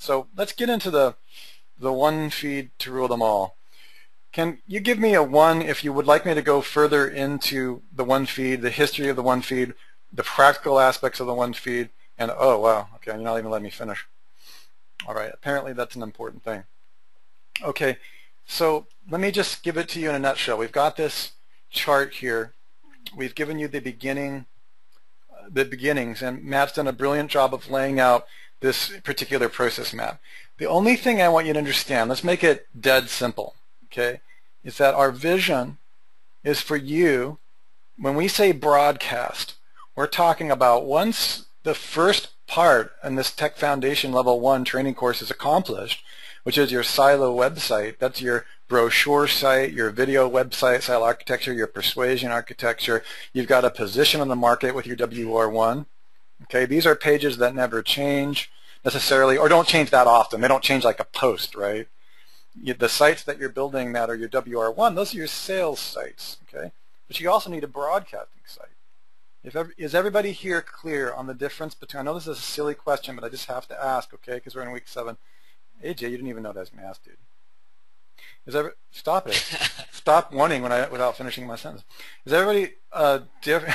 So let's get into the one feed to rule them all. Can you give me a 1 if you would like me to go further into the one feed, the history of the one feed, the practical aspects of the one feed, and oh wow, okay, you're not even letting me finish. All right, apparently that's an important thing. Okay, so let me just give it to you in a nutshell. We've got this chart here. We've given you the beginnings, and Matt's done a brilliant job of laying out this particular process map. The only thing I want you to understand, let's make it dead simple, okay, is that our vision is for you, when we say broadcast, we're talking about once the first part in this Tech Foundation Level 1 training course is accomplished, which is your silo website. That's your brochure site, your video website, silo architecture, your persuasion architecture. You've got a position on the market with your WR1. Okay, these are pages that never change necessarily, or don't change that often. They don't change like a post, right? The sites that you're building that are your WR1, those are your sales sites, okay? But you also need a broadcasting site. Is everybody here clear on the difference between, I know this is a silly question, but I just have to ask, okay, because we're in week 7. AJ, you didn't even know that's math, dude. Stop it. Stop wanting without finishing my sentence. Is everybody,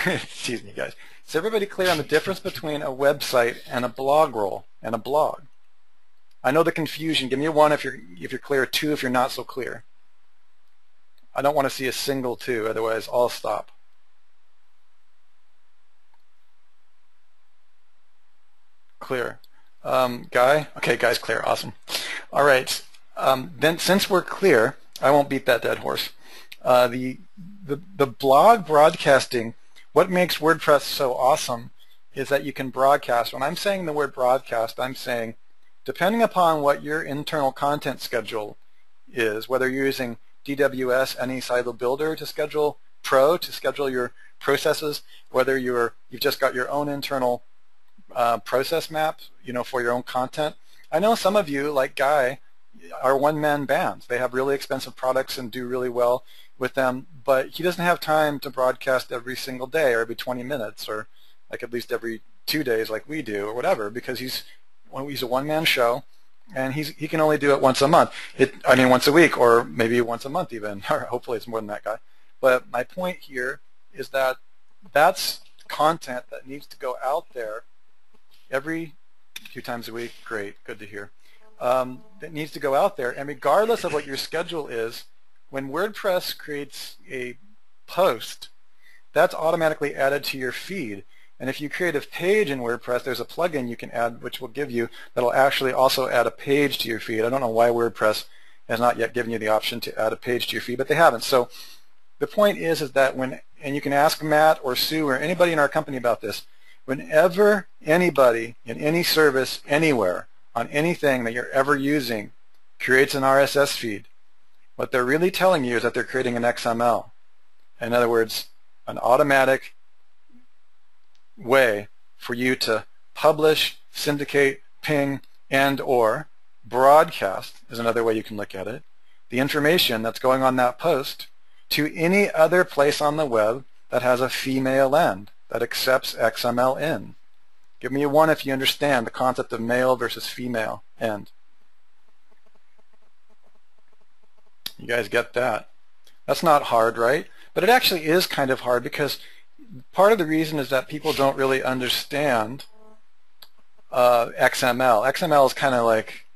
excuse me guys, is everybody clear on the difference between a website and a blog roll and a blog? I know the confusion. Give me a 1 if you're clear, 2 if you're not so clear. I don't want to see a single 2, otherwise I'll stop. Clear. Guy? Okay, guy's clear. Awesome. All right. Then since we're clear, I won't beat that dead horse. The blog broadcasting, what makes WordPress so awesome is that you can broadcast. When I'm saying the word broadcast, I'm saying depending upon what your internal content schedule is, whether you're using DWS, any silo builder to schedule, Pro to schedule your processes, whether you've just got your own internal process map, for your own content. I know some of you, like Guy, are one-man bands. They have really expensive products and do really well with them, but he doesn't have time to broadcast every single day or every 20 minutes or like at least every 2 days like we do or whatever, because he's a one-man show and he can only do it once a month. Once a week or maybe once a month even, or hopefully it's more than that, Guy. But my point here is that that's content that needs to go out there every 2 times a week. Great, good to hear. That needs to go out there, and regardless of what your schedule is, when WordPress creates a post, that's automatically added to your feed. And if you create a page in WordPress, there's a plugin you can add which will give you, that'll actually also add a page to your feed. I don't know why WordPress has not yet given you the option to add a page to your feed, but they haven't. So the point is that and you can ask Matt or Sue or anybody in our company about this, whenever anybody in any service anywhere on anything that you're ever using creates an RSS feed, what they're really telling you is that they're creating an XML. In other words, an automatic way for you to publish, syndicate, ping, and or broadcast is another way you can look at it, the information that's going on that post to any other place on the web that has a female end, that accepts XML in. Give me a 1 if you understand the concept of male versus female end. You guys get that? That's not hard, right? But it actually is kind of hard because part of the reason is that people don't really understand XML. XML is kind of like,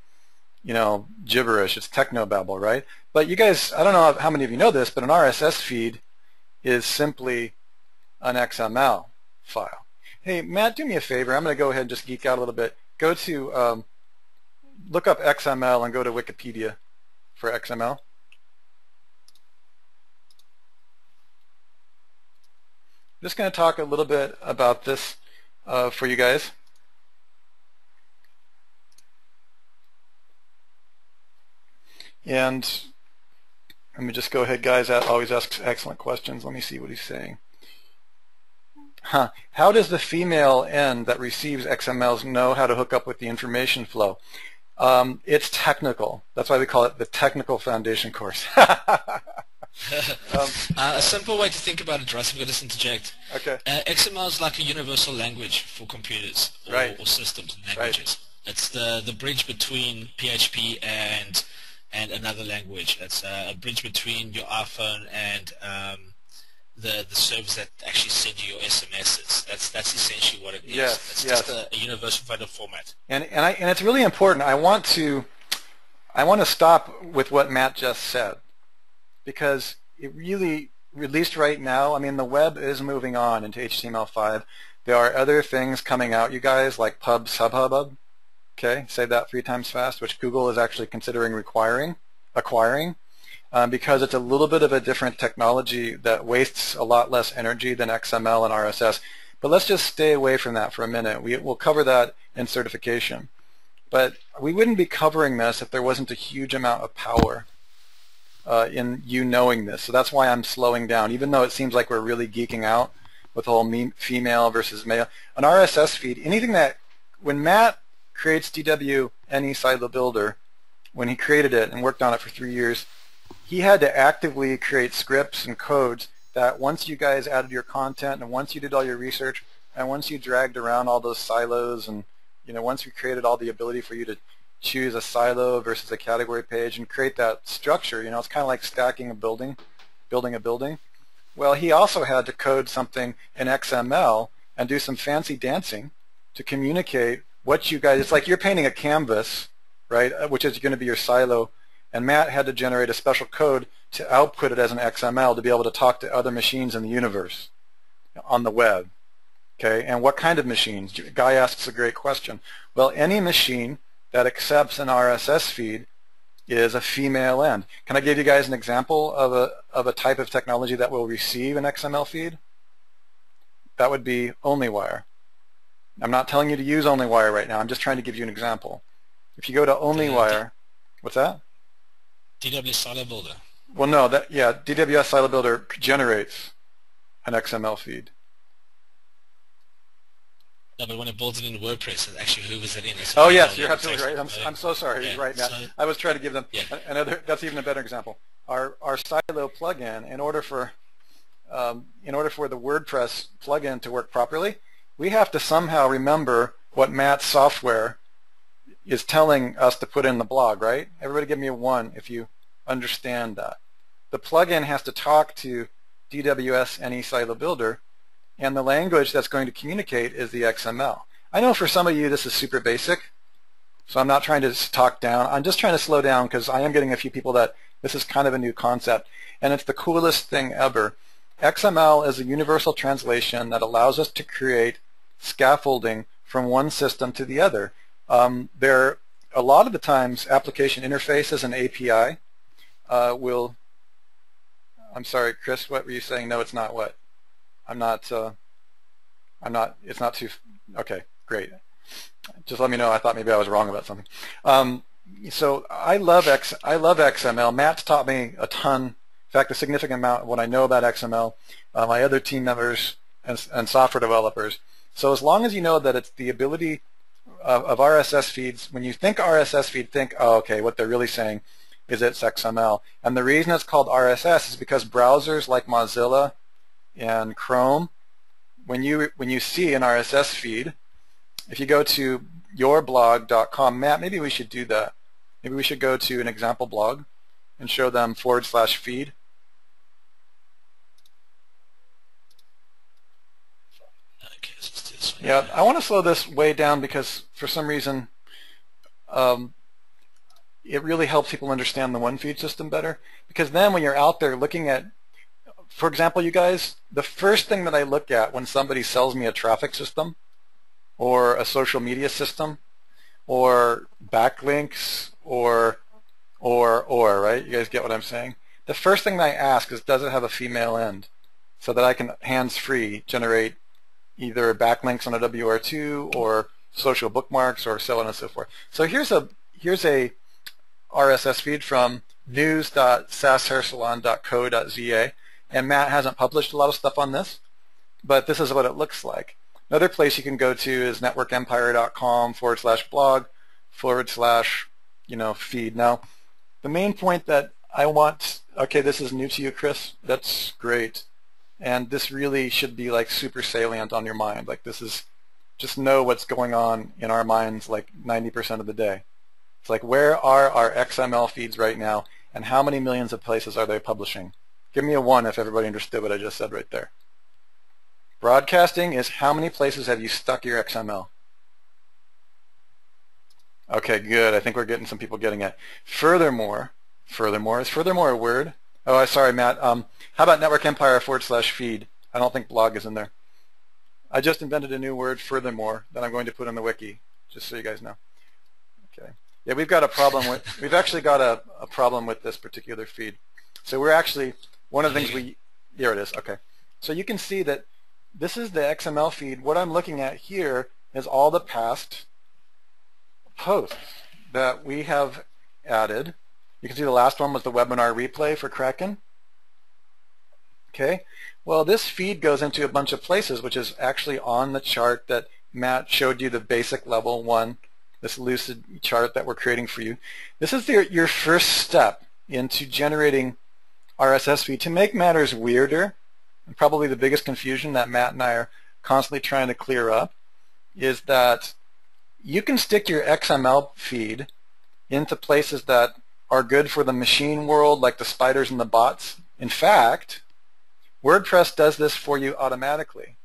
gibberish. It's technobabble, right? But you guys, I don't know how many of you know this, but an RSS feed is simply an XML file. Hey, Matt, do me a favor. I'm going to go ahead and just geek out a little bit. Go to, look up XML and go to Wikipedia for XML. I'm just going to talk a little bit about this for you guys. And let me just go ahead, guys. That always asks excellent questions. Let me see what he's saying. How does the female end that receives XMLs know how to hook up with the information flow? It's technical. That's why we call it the technical foundation course. A simple way to think about it, Russ, I'm going to just interject. Okay. XML is like a universal language for computers or systems and languages. It's the bridge between PHP and another language. It's a bridge between your iPhone and the servers that actually send you your SMSs. That's essentially what it is. Yes, It's yes. just a universal file format. And it's really important. I want to stop with what Matt just said, because it really, at least right now, I mean, the web is moving on into HTML5. There are other things coming out, you guys, like pub subhub. Okay, say that 3 times fast, which Google is actually considering acquiring, because it's a little bit of a different technology that wastes a lot less energy than XML and RSS. But let's just stay away from that for a minute. We'll cover that in certification. But we wouldn't be covering this if there wasn't a huge amount of power in you knowing this. So that's why I'm slowing down, even though it seems like we're really geeking out with the whole female versus male. An RSS feed, anything that, when Matt creates DW Any Silo Builder, when he created it and worked on it for 3 years, he had to actively create scripts and codes that once you guys added your content and once you did all your research and once you dragged around all those silos and once we created all the ability for you to choose a silo versus a category page and create that structure, it's kind of like stacking a building, building a building. Well, he also had to code something in XML and do some fancy dancing to communicate what you guys, it's like you're painting a canvas, right, which is going to be your silo, and Matt had to generate a special code to output it as an XML to be able to talk to other machines in the universe on the web. Okay, and what kind of machines? Guy asks a great question. Well, any machine that accepts an RSS feed is a female end. Can I give you guys an example of a type of technology that will receive an XML feed? That would be OnlyWire. I'm not telling you to use OnlyWire right now. I'm just trying to give you an example. If you go to OnlyWire, what's that? DW Silo Builder. Well, no, DWS Silo Builder generates an XML feed. No, but when it builds it in WordPress, it actually hoovers it in. Oh yes, you're absolutely right. I'm so sorry. Yeah, You're right, Matt. so, I was trying to give them yeah. another. That's even a better example. Our Silo plugin, in order for the WordPress plugin to work properly, we have to somehow remember what Matt's software is telling us to put in the blog, right? Everybody give me a 1 if you understand that. The plugin has to talk to DWS Any Silo Builder, and the language that's going to communicate is the XML. I know for some of you this is super basic, so I'm not trying to talk down. I'm just trying to slow down because I am getting a few people that this is kind of a new concept, and it's the coolest thing ever. XML is a universal translation that allows us to create scaffolding from one system to the other. There, a lot of the times, application interfaces and API will. I'm sorry, Chris. What were you saying? No, it's not. What? I'm not. It's not too. Okay, great. Just let me know. I thought maybe I was wrong about something. So I love XML. Matt's taught me a ton. In fact, a significant amount of what I know about XML. My other team members and software developers. So as long as you know that it's the ability of RSS feeds, when you think RSS feed, think, oh, okay, what they're really saying is it's XML. And the reason it's called RSS is because browsers like Mozilla and Chrome, when you see an RSS feed, if you go to yourblog.com, Matt, maybe we should do that. Maybe we should go to an example blog and show them /feed. Okay, so let's do this one. Yeah, I want to slow this way down because for some reason it really helps people understand the one feed system better. Because then when you're out there looking at, for example, you guys, the first thing that I look at when somebody sells me a traffic system or a social media system or backlinks or right? You guys get what I'm saying? The first thing I ask is, does it have a female end so that I can hands-free generate either backlinks on a WR2 or social bookmarks or so on and so forth. So here's a RSS feed from news.sasshairsalon.co.za, and Matt hasn't published a lot of stuff on this, but this is what it looks like. Another place you can go to is networkempire.com/blog/feed. Now, the main point that I want, okay, this is new to you, Chris. That's great. And this really should be like super salient on your mind. Like this is just know what's going on in our minds like 90% of the day. It's like, where are our XML feeds right now, and how many millions of places are they publishing? Give me a 1 if everybody understood what I just said right there. Broadcasting is how many places have you stuck your XML? Okay, good. I think we're getting some people getting it. Furthermore, is furthermore a word? Oh, sorry, Matt. How about Network Empire /feed? I don't think blog is in there. I just invented a new word, furthermore, that I'm going to put on the wiki, just so you guys know. Okay. Yeah, we've got a problem with, we've actually got a problem with this particular feed. So we're actually, one of the things here it is, okay. So you can see that this is the XML feed. What I'm looking at here is all the past posts that we have added. You can see the last one was the webinar replay for Kraken. Okay, well this feed goes into a bunch of places, which is actually on the chart that Matt showed you, the basic level one, this lucid chart that we're creating for you. This is your first step into generating RSS feed. To make matters weirder, and probably the biggest confusion that Matt and I are constantly trying to clear up, is that you can stick your XML feed into places that are good for the machine world, like the spiders and the bots. In fact, WordPress does this for you automatically.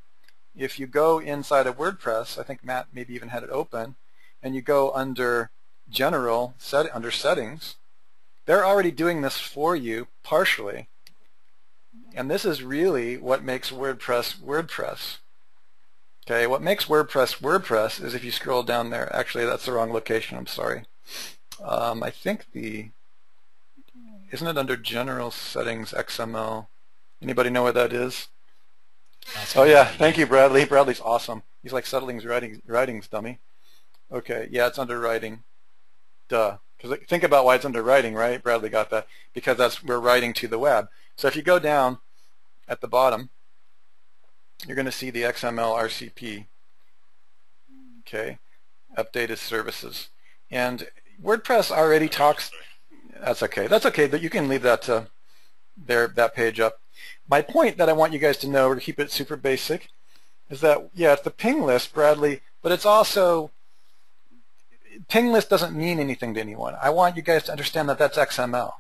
If you go inside of WordPress, I think Matt maybe even had it open, and you go under General, under Settings, they're already doing this for you partially. And this is really what makes WordPress WordPress. Okay, what makes WordPress WordPress is if you scroll down there. Actually, that's the wrong location. I'm sorry. I think isn't it under General Settings XML? Anybody know what that is? Oh yeah, thank you, Bradley. Bradley's awesome. He's like Settling's writings dummy. Okay, yeah, it's under writing. Duh. Because think about why it's under writing, right? Bradley got that. Because we're writing to the web. So if you go down at the bottom, you're going to see the XML RCP. Okay, updated services. And WordPress already talks. That's okay. That's okay. But you can leave that that page up. My point that I want you guys to know, to keep it super basic, is that yeah, it's the ping list, Bradley, but it's also ping list doesn't mean anything to anyone. I want you guys to understand that that's XML.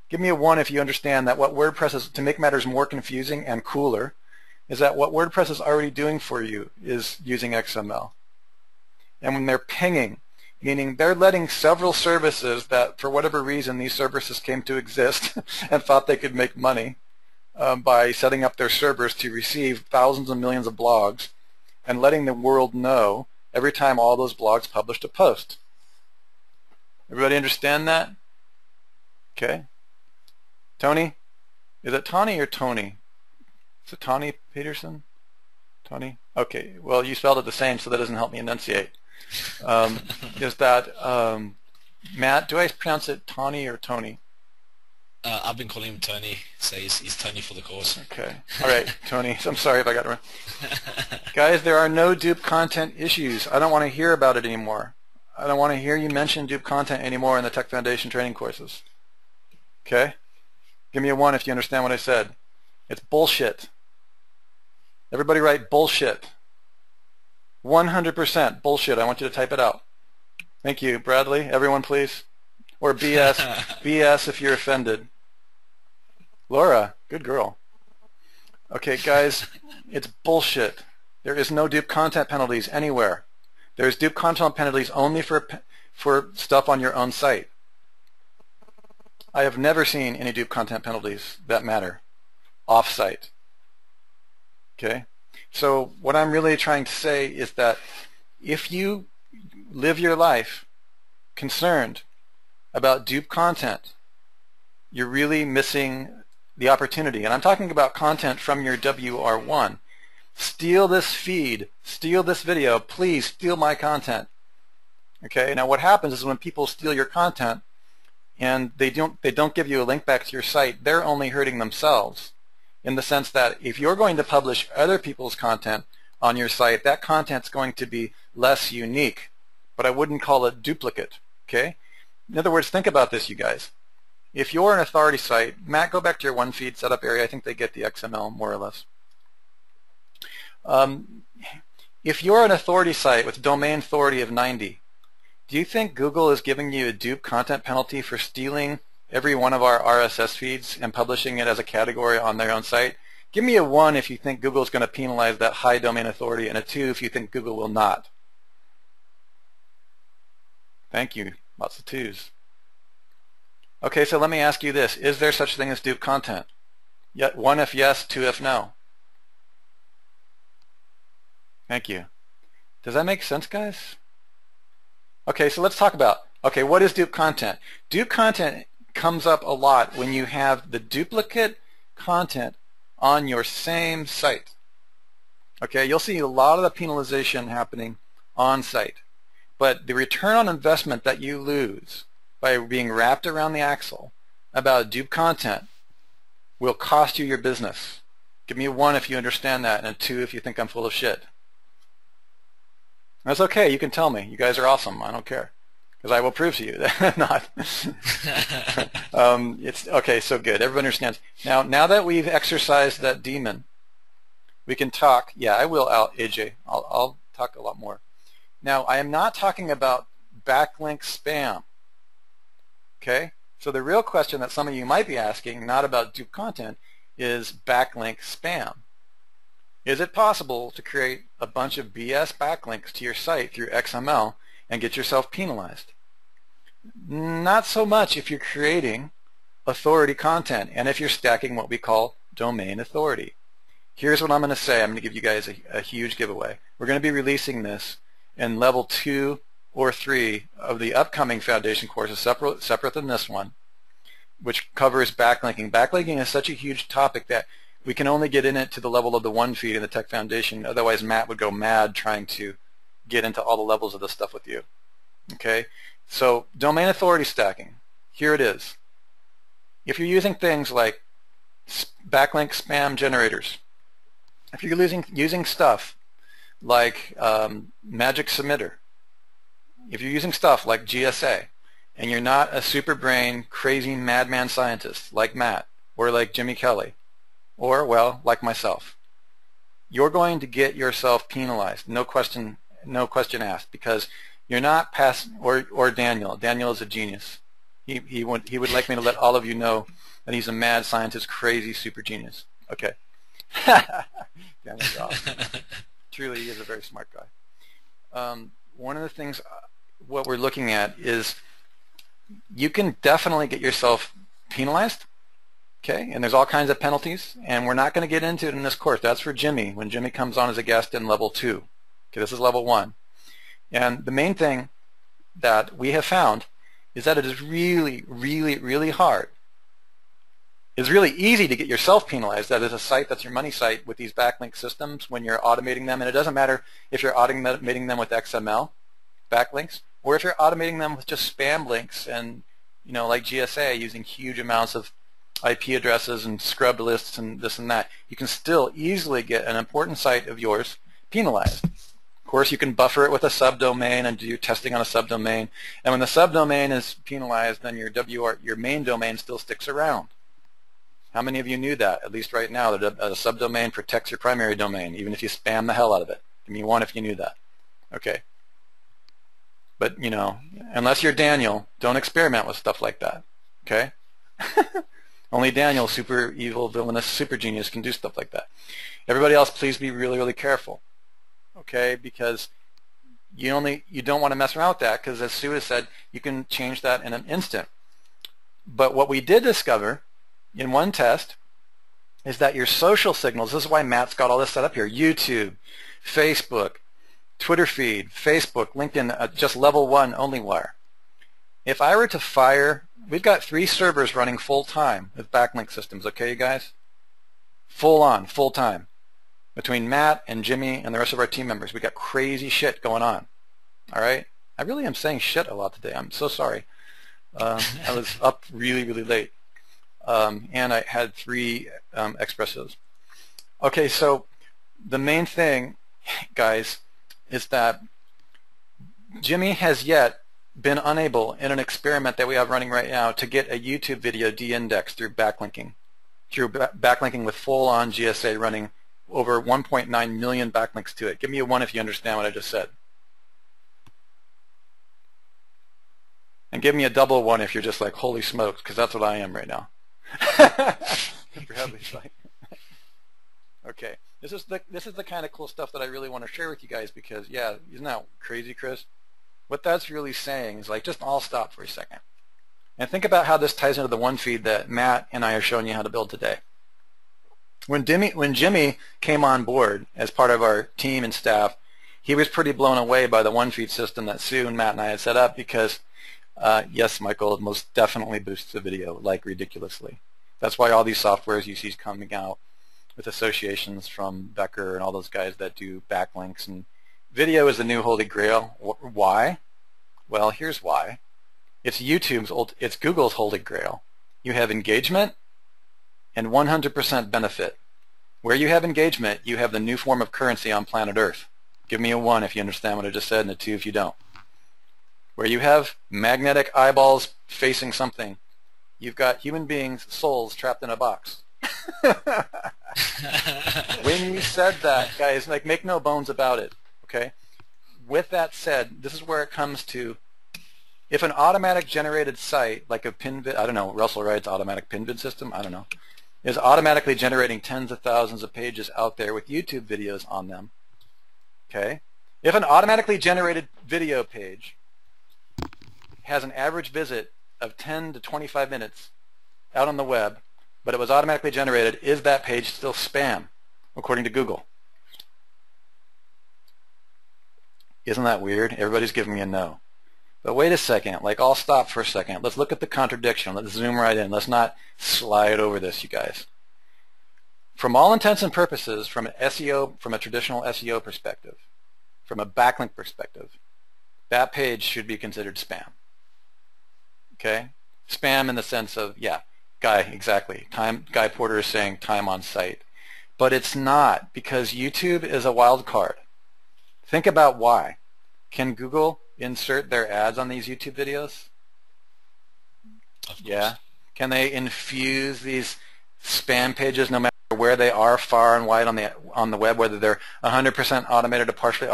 Give me a 1 if you understand that what WordPress is, to make matters more confusing and cooler, is that what WordPress is already doing for you is using XML. And when they're pinging, meaning they're letting several services that for whatever reason these services came to exist and thought they could make money by setting up their servers to receive thousands and millions of blogs and letting the world know every time all those blogs published a post. Everybody understand that? Okay. Tony? Is it Tawny or Tony? Is it Tawny Peterson? Tony? Okay. Well, you spelled it the same, so that doesn't help me enunciate. Is that Matt? Do I pronounce it Tawny or Tony? I've been calling him Tony, so he's Tony for the course. Okay. All right, Tony. I'm sorry if I got it wrong. Guys, there are no dupe content issues. I don't want to hear about it anymore. I don't want to hear you mention dupe content anymore in the Tech Foundation training courses. Okay? Give me a 1 if you understand what I said. It's bullshit. Everybody write bullshit. 100% bullshit. I want you to type it out. Thank you. Bradley, everyone please. Or BS. BS if you're offended. Laura, good girl. Okay, guys, it's bullshit. There is no dupe content penalties anywhere. There's dupe content penalties only for stuff on your own site. I have never seen any dupe content penalties that matter off-site. Okay? So what I'm really trying to say is that if you live your life concerned about dupe content, you're really missing the opportunity. And I'm talking about content from your WR1. Steal this feed, steal this video, please steal my content. Okay? Now what happens is when people steal your content and they don't give you a link back to your site, they're only hurting themselves, in the sense that if you're going to publish other people's content on your site, that content's going to be less unique, but I wouldn't call it duplicate. Okay? In other words, think about this, you guys. If you're an authority site, Matt, go back to your one feed setup area. I think they get the XML more or less. if you're an authority site with domain authority of 90, do you think Google is giving you a dupe content penalty for stealing every one of our RSS feeds and publishing it as a category on their own site? Give me a 1 if you think Google is going to penalize that high domain authority, and a 2 if you think Google will not. Thank you. Lots of 2s. Okay, so let me ask you this. Is there such a thing as dupe content? 1 if yes, 2 if no. Thank you. Does that make sense, guys? Okay, so let's talk about, okay, what is dupe content? Dupe content comes up a lot when you have the duplicate content on your same site. Okay, you'll see a lot of the penalization happening on site. But the return on investment that you lose by being wrapped around the axle about dupe content will cost you your business. Give me a 1 if you understand that, and a 2 if you think I'm full of shit. That's okay, you can tell me. You guys are awesome, I don't care. Because I will prove to you that I'm not. It's okay, so good. Everybody understands. Now that we've exercised that demon, we can talk. Yeah, I will, AJ. I'll talk a lot more. Now, I am not talking about backlink spam. Okay? So the real question that some of you might be asking, not about dupe content, is backlink spam. Is it possible to create a bunch of BS backlinks to your site through XML and get yourself penalized? Not so much if you're creating authority content and if you're stacking what we call domain authority. Here's what I'm going to say. I'm going to give you guys a huge giveaway. We're going to be releasing this in level 2 or 3 of the upcoming foundation courses, separate than this one, which covers backlinking. Backlinking is such a huge topic that we can only get in it to the level of the 1 feed in the Tech Foundation. Otherwise, Matt would go mad trying to get into all the levels of this stuff with you. Okay? So domain authority stacking, here it is. If you're using things like backlink spam generators, if you're using stuff like Magic Submitter, if you're using stuff like GSA, and you're not a super brain, crazy madman scientist like Matt, or like Jimmy Kelley, or, well, like myself, you're going to get yourself penalized, no question asked, because you're not past, or Daniel. Daniel is a genius. He would like me to let all of you know that he's a mad scientist, crazy super genius. Okay. Daniel's awesome. Truly, he is a very smart guy. One of the things, what we're looking at is you can definitely get yourself penalized. Okay, and there's all kinds of penalties, and we're not going to get into it in this course. That's for Jimmy, when Jimmy comes on as a guest in level 2. Okay, this is level 1. And the main thing that we have found is that it is really, really, really hard. It's really easy to get yourself penalized. That is a site that's your money site with these backlink systems when you're automating them, and it doesn't matter if you're automating them with XML backlinks or if you're automating them with just spam links and, you know, like GSA, using huge amounts of IP addresses and scrubbed lists and this and that. You can still easily get an important site of yours penalized. Of course, you can buffer it with a subdomain and do your testing on a subdomain. And when the subdomain is penalized, then your main domain still sticks around. How many of you knew that, at least right now, that a subdomain protects your primary domain, even if you spam the hell out of it? Give me 1 if you knew that. Okay. But, you know, unless you're Daniel, don't experiment with stuff like that. Okay? Only Daniel, super evil, villainous, super genius, can do stuff like that. Everybody else, please be really, really careful. Okay? Because you don't want to mess around with that, because as Sue has said, you can change that in an instant. But what we did discover in one test is that your social signals, this is why Matt's got all this set up here, YouTube, Facebook, Twitter feed, Facebook, LinkedIn, just level 1 only wire. If I were to fire, we've got 3 servers running full time with backlink systems, okay, you guys? Full on, full time. Between Matt and Jimmy and the rest of our team members, we got crazy shit going on. All right? I really am saying shit a lot today. I'm so sorry. I was up really, really late. And I had 3 espressos. Okay, so the main thing, guys, is that Jimmy has yet been unable, in an experiment that we have running right now, to get a YouTube video de-indexed through backlinking with full-on GSA running over 1.9 million backlinks to it. Give me a 1 if you understand what I just said. And give me a double 1 if you're just like, holy smokes, because that's what I am right now. Bradley's like, okay, this is the kind of cool stuff that I really want to share with you guys, because yeah, isn't that crazy, Chris? What that's really saying is like, just all stop for a second and think about how this ties into the one feed that Matt and I are showing you how to build today. When Jimmy came on board as part of our team and staff, he was pretty blown away by the one feed system that Sue and Matt and I had set up, because yes, Michael, it most definitely boosts the video like ridiculously. That's why all these softwares you see coming out with associations from Becker and all those guys that do backlinks. And video is the new holy grail. Why? Well, here's why. It's Google's holy grail. You have engagement and 100% benefit. Where you have engagement, you have the new form of currency on planet Earth. Give me a 1 if you understand what I just said, and a 2 if you don't. Where you have magnetic eyeballs facing something, you've got human beings' souls trapped in a box. When you said that, guys, like, make no bones about it, okay? With that said, this is where it comes to, if an automatic generated site, like a PinVid, I don't know, Russell Wright's automatic PinVid system, I don't know, is automatically generating tens of thousands of pages out there with YouTube videos on them, okay? If an automatically generated video page has an average visit of 10 to 25 minutes out on the web, but it was automatically generated, is that page still spam, according to Google? Isn't that weird? Everybody's giving me a no. But wait a second, like, I'll stop for a second. Let's look at the contradiction. Let's zoom right in. Let's not slide over this, you guys. From all intents and purposes, from a traditional SEO perspective, from a backlink perspective, that page should be considered spam. Okay? Spam in the sense of, yeah, exactly. Guy Porter is saying time on site. But it's not, because YouTube is a wild card. Think about why. Can Google insert their ads on these YouTube videos? Yeah. Can they infuse these spam pages no matter where they are, far and wide on the web, whether they're 100% automated or partially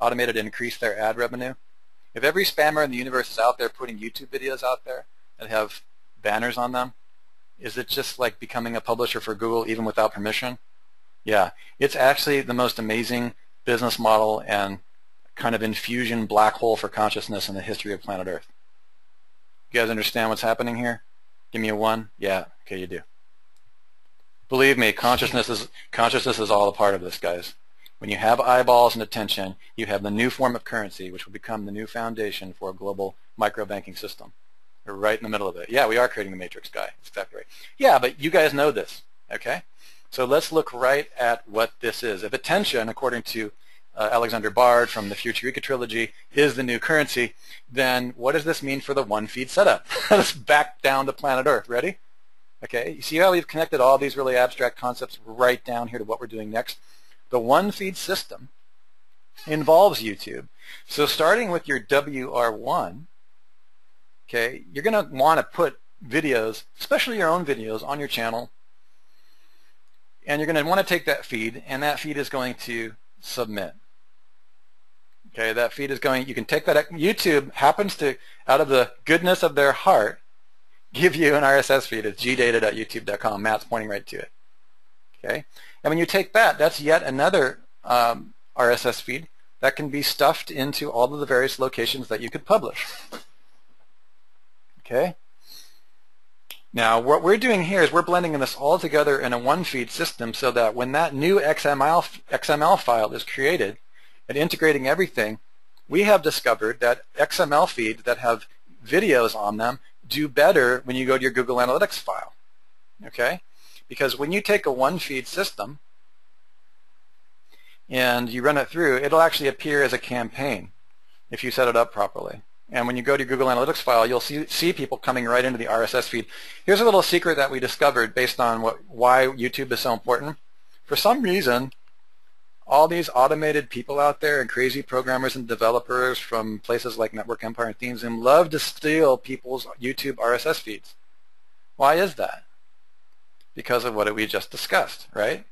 automated, to increase their ad revenue? If every spammer in the universe is out there putting YouTube videos out there that have banners on them, is it just like becoming a publisher for Google even without permission? Yeah. It's actually the most amazing business model and kind of infusion black hole for consciousness in the history of planet Earth. You guys understand what's happening here? Give me a 1. Yeah, okay, you do. Believe me, consciousness is all a part of this, guys. When you have eyeballs and attention, you have the new form of currency, which will become the new foundation for a global micro-banking system. We're right in the middle of it. Yeah, we are creating the matrix, Guy. That's exactly right. Yeah, but you guys know this, okay? So let's look right at what this is. If attention, according to Alexander Bard from the Futureka trilogy, is the new currency, then what does this mean for the one feed setup? Let's back down to planet Earth. Ready? Okay, you see how we've connected all these really abstract concepts right down here to what we're doing next? The one feed system involves YouTube. So starting with your WR1, okay, you're going to want to put videos, especially your own videos, on your channel, and you're going to want to take that feed, and that feed is going to submit. Okay, that feed is going, you can take that, YouTube happens to, out of the goodness of their heart, give you an RSS feed. It's gdata.youtube.com. Matt's pointing right to it. Okay, and when you take that, that's yet another RSS feed that can be stuffed into all of the various locations that you could publish. Okay. Now, what we're doing here is we're blending this all together in a one-feed system so that when that new XML file is created and integrating everything, we have discovered that XML feeds that have videos on them do better when you go to your Google Analytics file. Okay? Because when you take a one-feed system and you run it through, it'll actually appear as a campaign if you set it up properly. And when you go to your Google Analytics file, you'll see people coming right into the RSS feed. Here's a little secret that we discovered based on why YouTube is so important. For some reason, all these automated people out there and crazy programmers and developers from places like Network Empire and ThemeZoom love to steal people's YouTube RSS feeds. Why is that? Because of what we just discussed, right?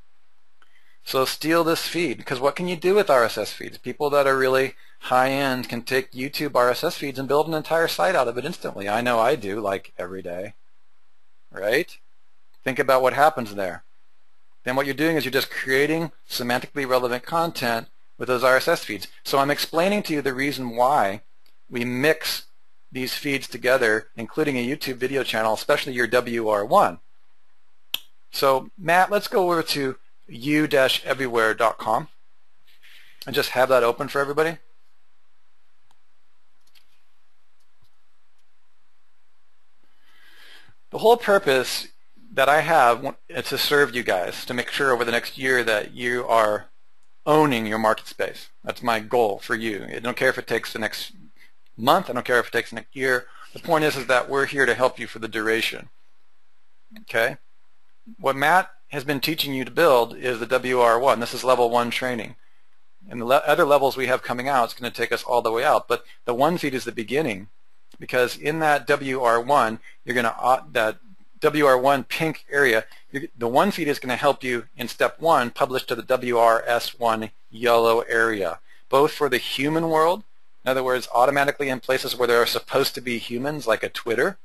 So steal this feed, because what can you do with RSS feeds? People that are really high-end can take YouTube RSS feeds and build an entire site out of it instantly. I know I do, like every day, right? Think about what happens there. Then what you're doing is you're just creating semantically relevant content with those RSS feeds. So I'm explaining to you the reason why we mix these feeds together, including a YouTube video channel, especially your WR1. So Matt, let's go over to u-everywhere.com and just have that open for everybody. The whole purpose that I have is to serve you guys, to make sure over the next year that you are owning your market space. That's my goal for you. I don't care if it takes the next month. I don't care if it takes the next year. The point is that we're here to help you for the duration. Okay? What Matt has been teaching you to build is the WR1. This is level 1 training. And the other levels we have coming out, it's going to take us all the way out. But the one feed is the beginning, because in that WR1, you're going to, that WR1 pink area, the one feed is going to help you in step 1 publish to the WRS1 yellow area, both for the human world, in other words, automatically in places where there are supposed to be humans, like a Twitter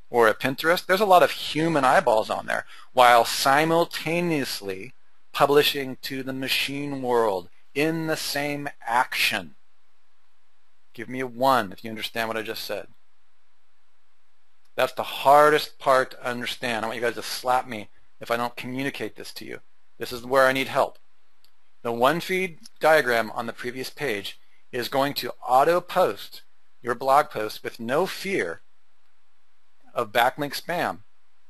or a Pinterest. There's a lot of human eyeballs on there, while simultaneously publishing to the machine world in the same action. Give me a 1 if you understand what I just said. That's the hardest part to understand. I want you guys to slap me if I don't communicate this to you. This is where I need help. The one feed diagram on the previous page is going to auto-post your blog post with no fear of backlink spam,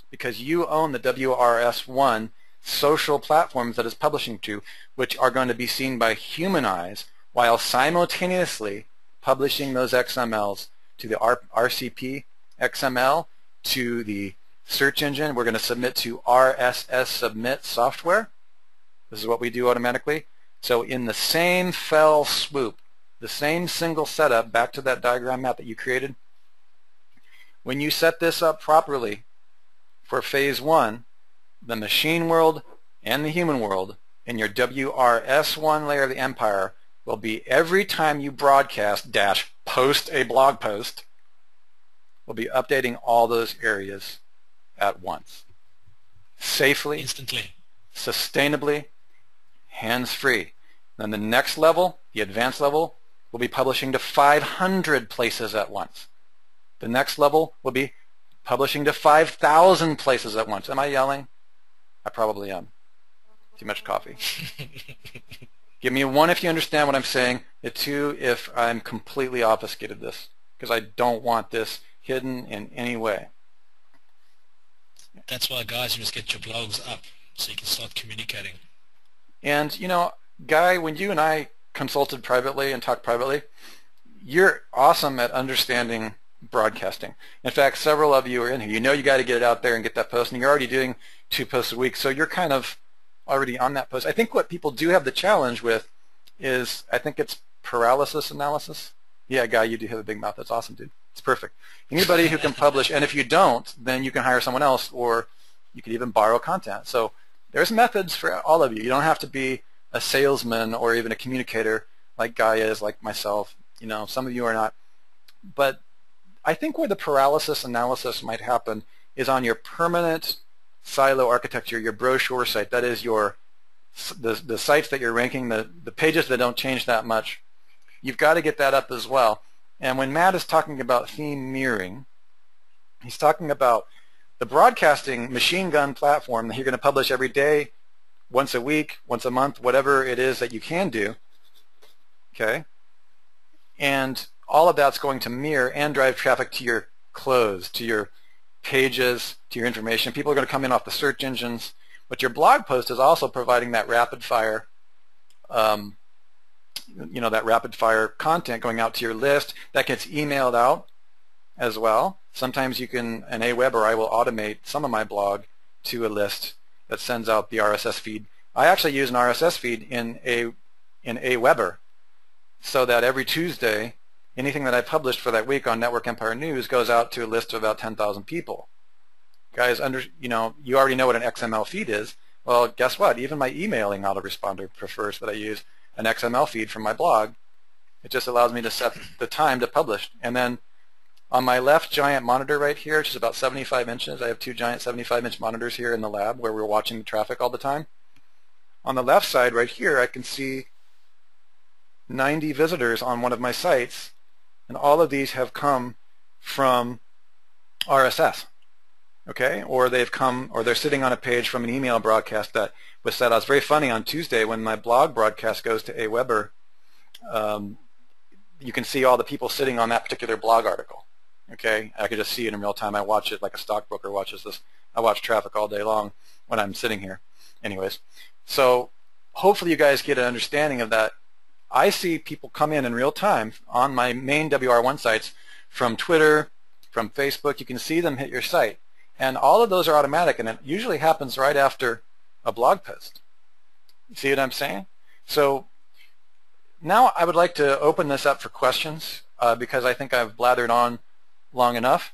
because you own the WRS1 social platforms that it's publishing to, which are going to be seen by human eyes, while simultaneously publishing those XMLs to the RCP XML, to the search engine. We're going to submit to RSS submit software. This is what we do automatically. So in the same fell swoop, the same single setup, back to that diagram map that you created, when you set this up properly for phase 1, the machine world and the human world in your WRS1 layer of the empire will be, every time you broadcast -- post a blog post, will be updating all those areas at once. Safely, instantly, sustainably, hands-free. Then the next level, the advanced level, will be publishing to 500 places at once. The next level will be publishing to 5,000 places at once. Am I yelling? I probably am. Too much coffee. Give me a 1 if you understand what I'm saying, a 2 if I'm completely obfuscated this, because I don't want this hidden in any way. That's why, guys, you must get your blogs up so you can start communicating. And, you know, Guy, when you and I consulted privately and talked privately, you're awesome at understanding broadcasting. In fact, several of you are in here. You know you got to get it out there and get that post, and you're already doing 2 posts a week, so you're kind of already on that post. I think what people do have the challenge with is, I think it's paralysis analysis. Yeah, Guy, you do have a big mouth. That's awesome, dude. It's perfect. Anybody who can publish, and if you don't, then you can hire someone else, or you could even borrow content. So there's methods for all of you. You don't have to be a salesman or even a communicator like Guy is, like myself. You know, some of you are not. But I think where the paralysis analysis might happen is on your permanent silo architecture, your brochure site. That is the sites that you're ranking, the pages that don't change that much. You've got to get that up as well. And when Matt is talking about theme mirroring, he's talking about the broadcasting machine gun platform that you're going to publish every day, once a week, once a month, whatever it is that you can do. Okay? And all of that's going to mirror and drive traffic to your clothes, to your pages, to your information. People are going to come in off the search engines. But your blog post is also providing that rapid fire, that rapid fire content going out to your list that gets emailed out as well. Sometimes you can, in Aweber, I will automate some of my blog to a list that sends out the RSS feed. I actually use an RSS feed in Aweber, so that every Tuesday, anything that I published for that week on Network Empire News goes out to a list of about 10,000 people. Guys, you already know what an XML feed is. Well, guess what? Even my emailing autoresponder prefers that I use an XML feed from my blog. It just allows me to set the time to publish. And then on my left giant monitor right here, which is about 75 inches, I have two giant 75-inch monitors here in the lab where we're watching the traffic all the time. On the left side right here, I can see 90 visitors on one of my sites, and all of these have come from RSS, okay? Or they've come, or they're sitting on a page from an email broadcast that was set out. It's very funny, on Tuesday when my blog broadcast goes to Aweber, you can see all the people sitting on that particular blog article, okay? I could just see it in real time. I watch it like a stockbroker watches this. I watch traffic all day long when I'm sitting here. Anyways, so hopefully you guys get an understanding of that. I see people come in real time on my main WR1 sites from Twitter, from Facebook. You can see them hit your site. And all of those are automatic, and it usually happens right after a blog post. You see what I'm saying? So now I would like to open this up for questions because I think I've blathered on long enough.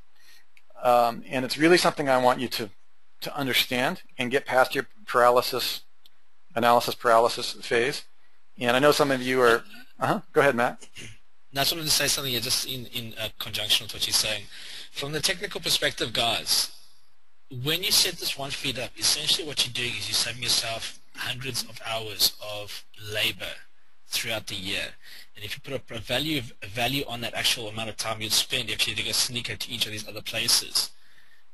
And it's really something I want you to understand and get past your analysis paralysis phase. And I know some of you are, go ahead, Matt. Now, I just wanted to say something here, just in conjunction with what you're saying. From the technical perspective, guys, when you set this one feed up, essentially what you're doing is you're saving yourself hundreds of hours of labor throughout the year. And if you put a value on that actual amount of time you'd spend if you did a sneaker to each of these other places,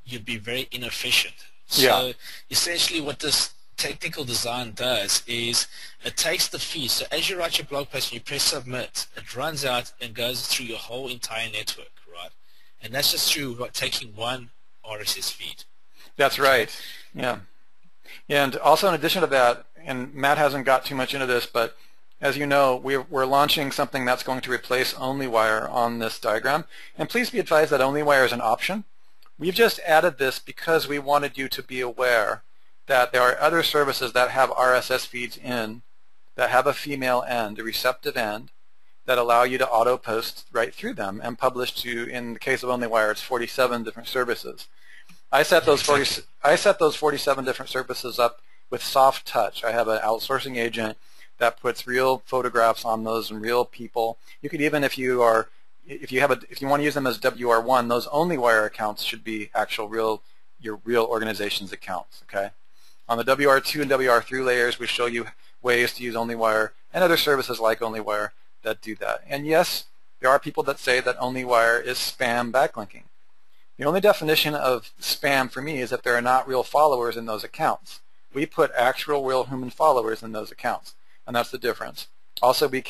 you'd be very inefficient. So essentially what this technical design does is it takes the feed. So as you write your blog post and you press submit, it runs out and goes through your whole entire network, right? And that's just through taking one RSS feed. That's right. Yeah. And also in addition to that, and Matt hasn't got too much into this, but as you know, we're launching something that's going to replace OnlyWire on this diagram. And please be advised that OnlyWire is an option. We've just added this because we wanted you to be aware that there are other services that have RSS feeds in that have a female end, a receptive end, that allow you to auto-post right through them and publish to, in the case of OnlyWire, it's 47 different services. I set those 47 different services up with soft touch. I have an outsourcing agent that puts real photographs on those and real people. You could even, if you want to use them as WR1, those OnlyWire accounts should be your real organization's accounts. Okay. On the WR2 and WR3 layers, we show you ways to use OnlyWire and other services like OnlyWire that do that. And yes, there are people that say that OnlyWire is spam backlinking. The only definition of spam for me is that there are not real followers in those accounts. We put actual real human followers in those accounts, and that's the difference. Also, we're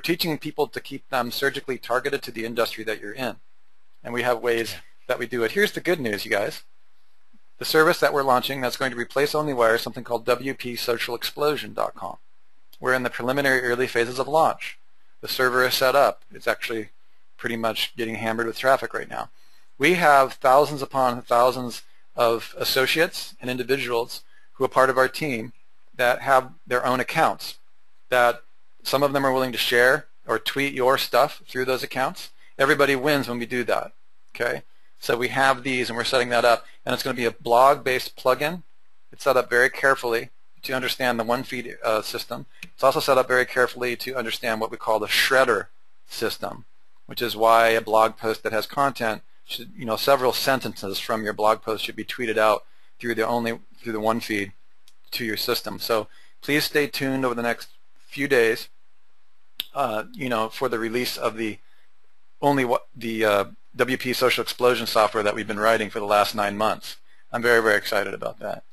teaching people to keep them surgically targeted to the industry that you're in, and we have ways that we do it. Here's the good news, you guys. The service that we're launching that's going to replace OnlyWire is something called WPSocialExplosion.com. We're in the preliminary early phases of launch. The server is set up. It's actually pretty much getting hammered with traffic right now. We have thousands upon thousands of associates and individuals who are part of our team that have their own accounts, that some of them are willing to share or tweet your stuff through those accounts. Everybody wins when we do that. Okay? So we have these, and we're setting that up, and it's going to be a blog-based plugin. It's set up very carefully to understand the one-feed system. It's also set up very carefully to understand what we call the shredder system, which is why a blog post that has content should, several sentences from your blog post should be tweeted out through the one feed to your system. So please stay tuned over the next few days, for the release of the WP Social Explosion software that we've been writing for the last 9 months. I'm very, very excited about that.